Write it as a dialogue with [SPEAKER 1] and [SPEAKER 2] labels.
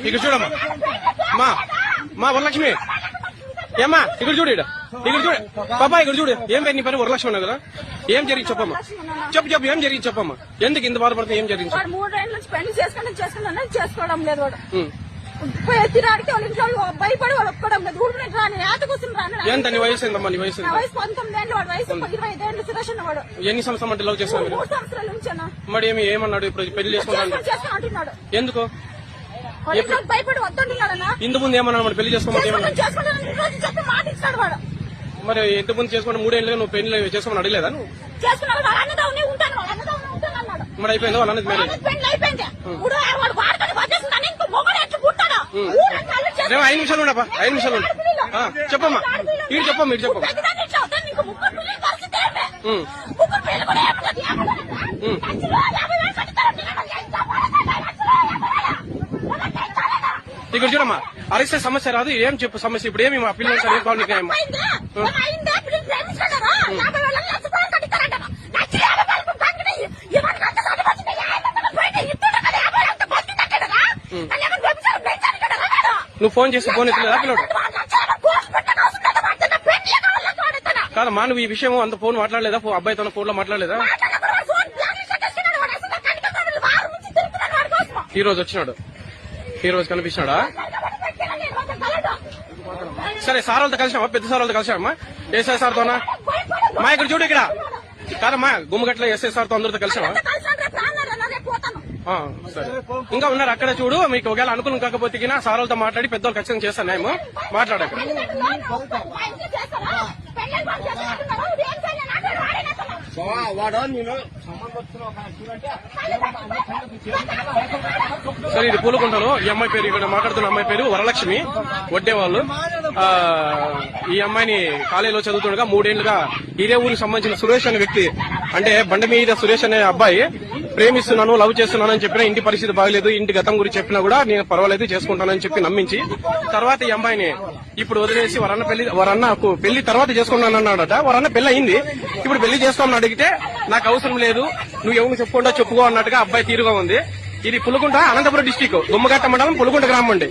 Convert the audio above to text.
[SPEAKER 1] ఇక్కడ చూడమ్మా మా వరలక్ష్మి ఏమ్మా ఇక్కడ చూడు ఇక్కడ చూడు పాపా ఇక్కడ చూడు ఏం పేరు నీ పేరు వరలక్ష్మి అన్నా కదా ఏం జరిగింది చెప్పమ్మా చెప్పు ఏం జరిగింది చెప్పమ్మా ఎందుకు ఇంత బాధపడుతుంది ఏం జరిగింది
[SPEAKER 2] 3 ఏళ్ల నుంచి పెళ్లి చేసుకున్నా చేసుకోవడం లేదు వాడు తిరాడికి వాళ్ళ ఇంట్లో భయపడి వాళ్ళు ఒప్పుకోవడం లేదు ఊరికి రాని ఏత కూర్చుని రాని
[SPEAKER 1] ఎంత నీ వయసు ఏందమ్మా నీ వయసు
[SPEAKER 2] 19 ఏళ్ళు వాడు వయసు 25 ఏళ్ళు సురేష్ అన్నవాడు
[SPEAKER 1] ఎన్ని సంవత్సరం అంటే లవ్ చేస్తాను
[SPEAKER 2] 3 సంవత్సరాల నుంచి అన్న
[SPEAKER 1] మరి ఏమన్నాడు ఇప్పుడు పెళ్లి
[SPEAKER 2] చేసుకుంటున్నాడు
[SPEAKER 1] ఎందుకు
[SPEAKER 2] భయపడి వద్దంటున్నాడన్నా
[SPEAKER 1] ఇంత ముందు ఏమన్నాడు మరి పెళ్లి చేసుకోమని
[SPEAKER 2] మాట ఇస్తాడు వాడు
[SPEAKER 1] మరి ఎంత ముందు చేసుకుని 3 ఏళ్ళు నువ్వు పెళ్లి చేసుకోమని అడగలేదా నువ్వు మరి అయిపోయింది వాళ్ళ అన్నది మ్యారేజ్
[SPEAKER 2] అయిపోయింది
[SPEAKER 1] 5 నిమిషాలు ఉండపా 5 నిమిషాలు ఉండు చెప్పమ్మా ఇటు చెప్పమ్మా ఇటు చెప్పమ్మా ఇక్కడ చూడమ్మా అరిస్తే సమస్య రాదు ఏం చెప్పు సమస్య ఇప్పుడు ఏమి మా పిల్లలు ఏం కావాలి నువ్వు ఫోన్ చేసి ఫోన్ ఎత్తలేదా పిల్లడు కాదమ్మా నువ్వు ఈ విషయం అంత ఫోన్ మాట్లాడలేదా అబ్బాయితో ఫోన్ లో మాట్లాడలేదా ఈ రోజు వచ్చినాడు ఈ రోజు కనిపిస్తున్నాడా సరే సార్ వాళ్ళతో కలిసామా పెద్ద సార్ వాళ్ళతో కలిసామా ఎస్ఐ సార్ తోనా మా ఇక్కడ చూడు ఇక్కడ కాదమ్మా గుమ్మగట్ల ఎస్ఐ సార్ తో అందరితో కలిసామా సరే ఇంకా ఉన్నారు అక్కడ చూడు మీకు ఒకవేళ అనుకూలం కాకపోతే సార్ వాళ్ళతో మాట్లాడి పెద్దవాళ్ళు ఖచ్చితంగా చేస్తాను నేను మాట్లాడక సరే ఇది పూలకుంటాను ఈ అమ్మాయి పేరు ఇక్కడ మాట్లాడుతున్న అమ్మాయి పేరు వరలక్ష్మి వడ్డే వాళ్ళు ఈ అమ్మాయిని కాలేజీలో చదువుతుండగా 3 ఏళ్లుగా ఇదే ఊరికి సంబంధించిన సురేష్ అనే వ్యక్తి అంటే బండి మీద సురేష్ అనే అబ్బాయి ప్రేమిస్తున్నాను లవ్ చేస్తున్నాను అని చెప్పినా ఇంటి పరిస్థితి బాగలేదు ఇంటి గతం గురించి చెప్పినా కూడా నేను పర్వాలేదు చేసుకుంటానని చెప్పి నమ్మించి తర్వాత ఈ అమ్మాయిని ఇప్పుడు వదిలేసి వరన్నకు పెళ్లి తర్వాత చేసుకున్నాను అన్నాడట వరన్న పెళ్లి అయింది ఇప్పుడు పెళ్లి చేసుకోమని అడిగితే నాకు అవసరం లేదు నువ్వు ఎవరు చెప్పుకుంటా చెప్పుకో అన్నట్టుగా అబ్బాయి తీరుగా ఉంది ఇది పులుకుంట అనంతపురం డిస్టిక్ గుమ్మగట్ట మండలం పులుకుంట గ్రామం అండి